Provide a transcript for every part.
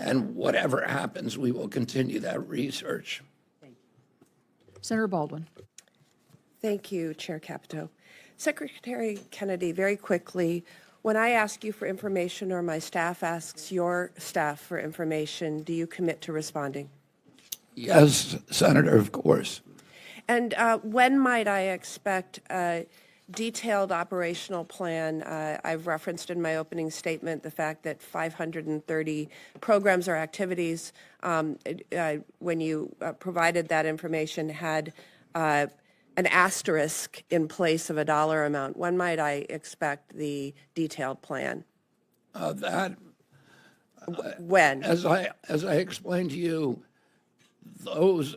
And whatever happens, we will continue that research. Senator Baldwin. Thank you, Chair Capito. Secretary Kennedy, very quickly, when I ask you for information or my staff asks your staff for information, do you commit to responding? Yes, Senator, of course. And when might I expect a detailed operational plan? I've referenced in my opening statement the fact that 530 programs or activities, when you provided that information, had an asterisk in place of a dollar amount. When might I expect the detailed plan? When? As I explained to you, those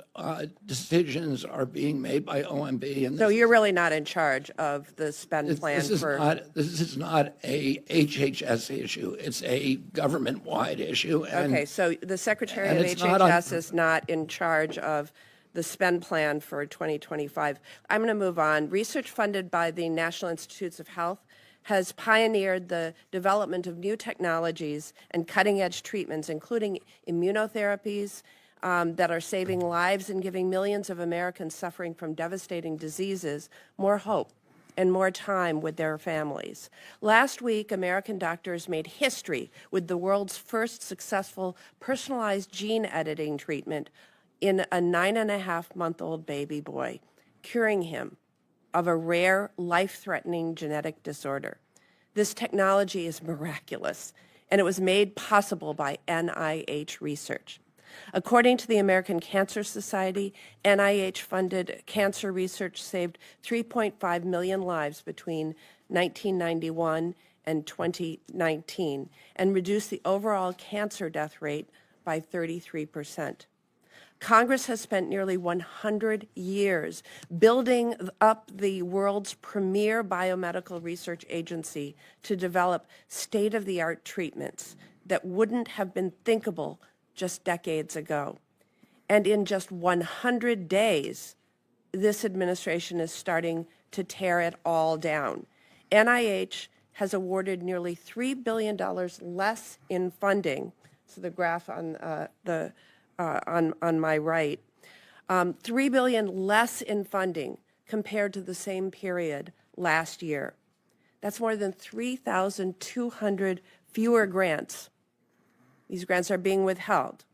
decisions are being made by OMB. And So you're really not in charge of the spend plan this is not a HHS issue. It's a government-wide issue. Okay, so the Secretary of HHS is not in charge of the spend plan for 2025. I'm going to move on. Research funded by the National Institutes of Health has pioneered the development of new technologies and cutting-edge treatments, including immunotherapies that are saving lives and giving millions of Americans suffering from devastating diseases more hope and more time with their families. Last week, American doctors made history with the world's first successful personalized gene editing treatment in a 9.5-month-old baby boy, curing him of a rare, life-threatening genetic disorder. This technology is miraculous, and it was made possible by NIH research. According to the American Cancer Society, NIH-funded cancer research saved 3.5 million lives between 1991 and 2019 and reduced the overall cancer death rate by 33%. Congress has spent nearly 100 years building up the world's premier biomedical research agency to develop state-of-the-art treatments that wouldn't have been thinkable just decades ago. And in just 100 days, this administration is starting to tear it all down. NIH has awarded nearly $3 billion less in funding. So the graph on on my right, $3 billion less in funding compared to the same period last year. That's more than 3,200 fewer grants. These grants are being withheld.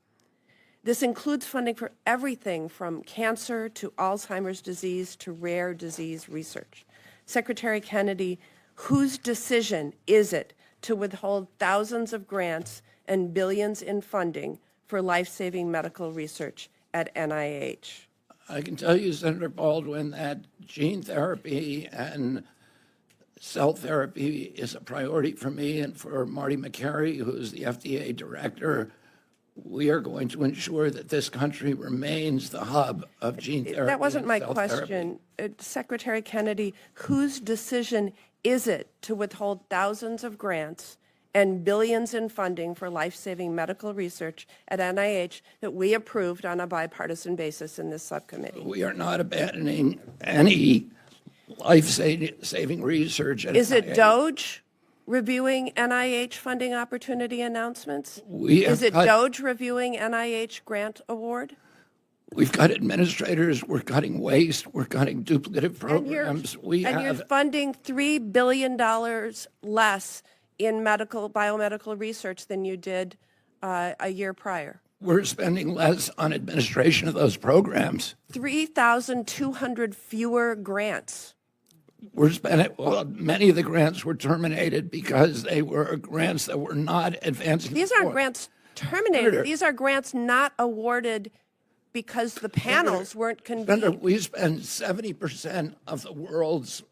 This includes funding for everything from cancer to Alzheimer's disease to rare disease research. Secretary Kennedy, whose decision is it to withhold thousands of grants and billions in funding for life-saving medical research at NIH? I can tell you, Senator Baldwin, that gene therapy and cell therapy is a priority for me and for Marty McCary, who is the FDA director. We are going to ensure that this country remains the hub of gene therapy. That wasn't my question. Secretary Kennedy, whose decision is it to withhold thousands of grants and billions in funding for life-saving medical research at NIH that we approved on a bipartisan basis in this subcommittee? We are not abandoning any life-saving research at Is it NIH. DOGE reviewing NIH funding opportunity announcements? Is it DOGE reviewing NIH grant award? We've got administrators, we're cutting waste, we're cutting duplicative programs. You're funding $3 billion less in biomedical research than you did a year prior. We're spending less on administration of those programs. 3,200 fewer grants. We're spending, well, many of the grants were terminated because they were grants that were not advancing. These aren't grants terminated. These are grants not awarded because the panels weren't convened. We spend 70% of the world's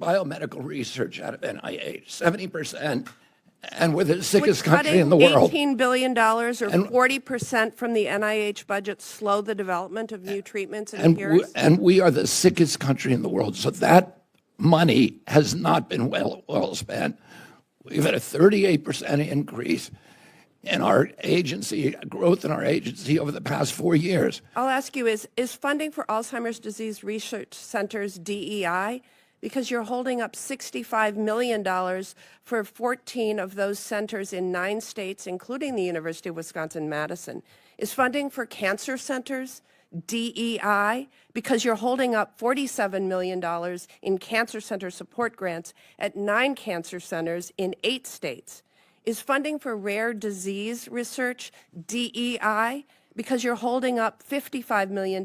biomedical research out of NIH, 70%, and we're the sickest country in the world. $18 billion or 40% from the NIH budget slow the development of new treatments and cures? And we are the sickest country in the world, so that money has not been well spent. We've had a 38% increase in our agency, growth in our agency over the past 4 years. I'll ask you, is funding for Alzheimer's disease research centers DEI because you're holding up $65 million for 14 of those centers in 9 states, including the University of Wisconsin-Madison. Is funding for cancer centers DEI, because you're holding up $47 million in cancer center support grants at 9 cancer centers in 8 states? Is funding for rare disease research DEI, because you're holding up $55 million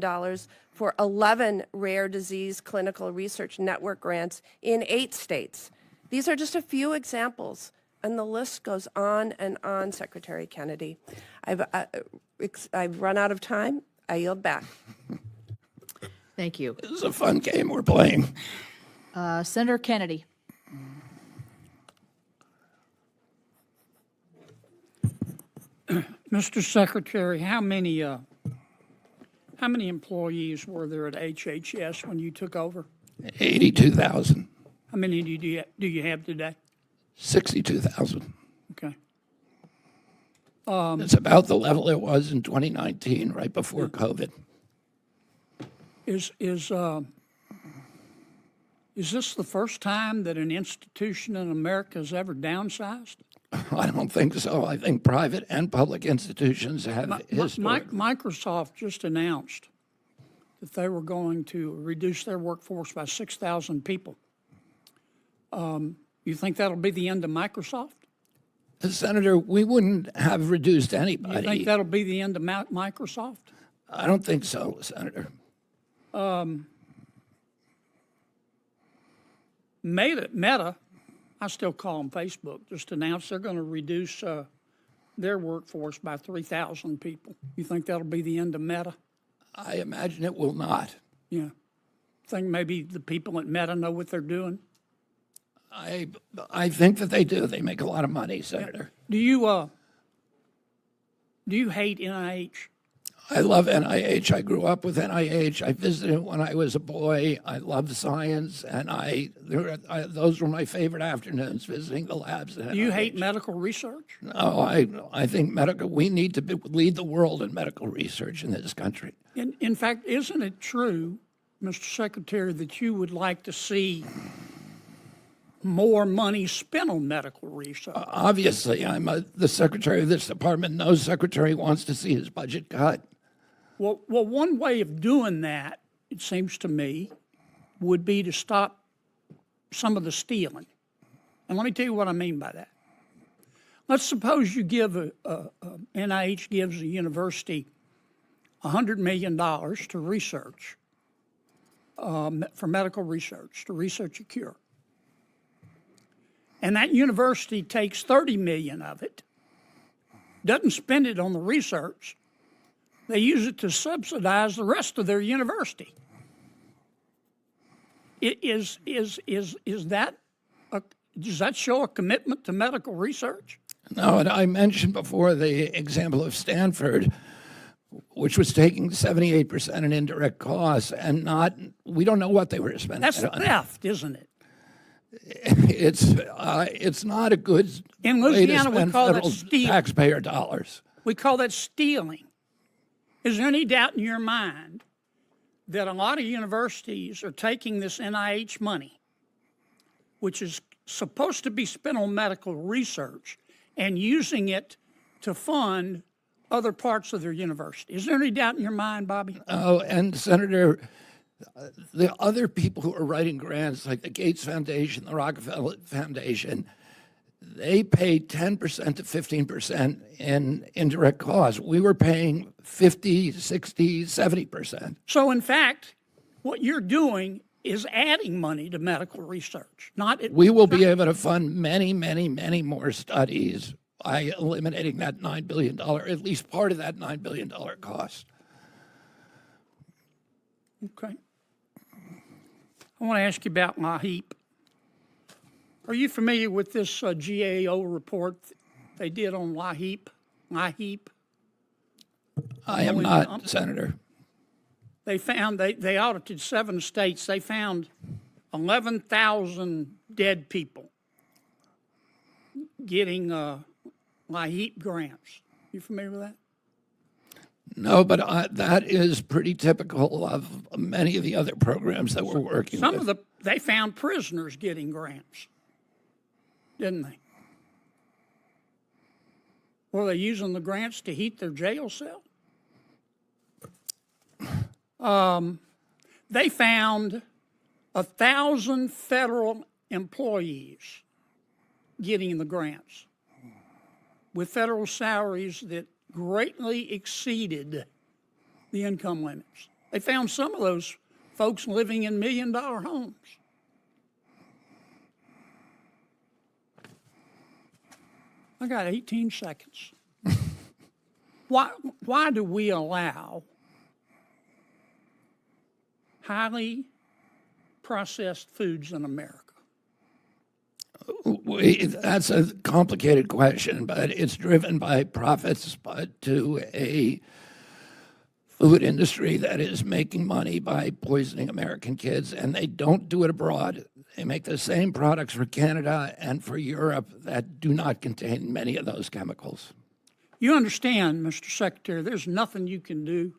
for 11 rare disease clinical research network grants in 8 states? These are just a few examples, and the list goes on and on, Secretary Kennedy. I've run out of time. I yield back. Thank you. This is a fun game we're playing. Senator Kennedy. Mr. Secretary, how many employees were there at HHS when you took over? 82,000, How many do you have today? 62,000. Okay. It's about the level it was in 2019, right before COVID. Is this the first time that an institution in America has ever downsized? I don't think so. I think private and public institutions have historically. Microsoft just announced that they were going to reduce their workforce by 6,000 people. You think that'll be the end of Microsoft? Senator, we wouldn't have reduced anybody. You think that'll be the end of Microsoft? I don't think so, Senator. Meta, I still call them Facebook, just announced they're going to reduce their workforce by 3,000 people. You think that'll be the end of Meta? I imagine it will not. Yeah. Think maybe the people at Meta know what they're doing? I think that they do. They make a lot of money, Senator. Do you hate NIH? I love NIH. I grew up with NIH. I visited when I was a boy. I love science, and those were my favorite afternoons, visiting the labs. Do you hate medical research? No, I think we need to lead the world in medical research in this country. In fact, isn't it true, Mr. Secretary, that you would like to see more money spent on medical research? Obviously, I'm the secretary of this department. No secretary wants to see his budget cut. Well, one way of doing that, it seems to me, would be to stop some of the stealing. And let me tell you what I mean by that. Let's suppose you give NIH gives a university $100 million to research, for medical research, to research a cure. And that university takes $30 million of it, doesn't spend it on the research. They use it to subsidize the rest of their university. Does that show a commitment to medical research? No, and I mentioned before the example of Stanford, which was taking 78% in indirect costs, and we don't know what they were spending. That's theft, isn't it? It's not a good in way to Louisiana, spend we call federal that stealing. taxpayer dollars. We call that stealing. Is there any doubt in your mind that a lot of universities are taking this NIH money, which is supposed to be spent on medical research, and using it to fund other parts of their university? Is there any doubt in your mind, Bobby? Oh, and Senator, the other people who are writing grants, like the Gates Foundation, the Rockefeller Foundation, they pay 10% to 15% in indirect costs. We were paying 50, 60, 70%. So, in fact, what you're doing is adding money to medical research. We will be able to fund many, many, many more studies by eliminating that $9 billion, at least part of that $9 billion cost. Okay. I want to ask you about LAHEAP. Are you familiar with this GAO report they did on LAHEAP? I am not, Senator. They found, they audited 7 states. They found 11,000 dead people getting LAHEAP grants. You familiar with that? No, but that is pretty typical of many of the other programs that we're working with. They found prisoners getting grants, didn't they? Were they using the grants to heat their jail cell? They found 1,000 federal employees getting the grants with federal salaries that greatly exceeded the income limits. They found some of those folks living in million-dollar homes. I got 18 seconds. Why do we allow highly processed foods in America? That's a complicated question, but it's driven by profits, but to a food industry that is making money by poisoning American kids, and they don't do it abroad. They make the same products for Canada and for Europe that do not contain many of those chemicals. You understand, Mr. Secretary, there's nothing you can do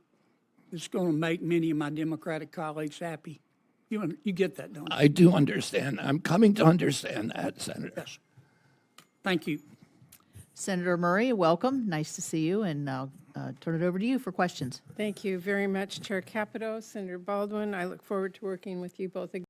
that's going to make many of my Democratic colleagues happy. You get that, don't you? I do understand. I'm coming to understand that, Senator. Yes. Thank you. Senator Murray, welcome. Nice to see you, and I'll turn it over to you for questions. Thank you very much, Chair Capito, Senator Baldwin. I look forward to working with you both again.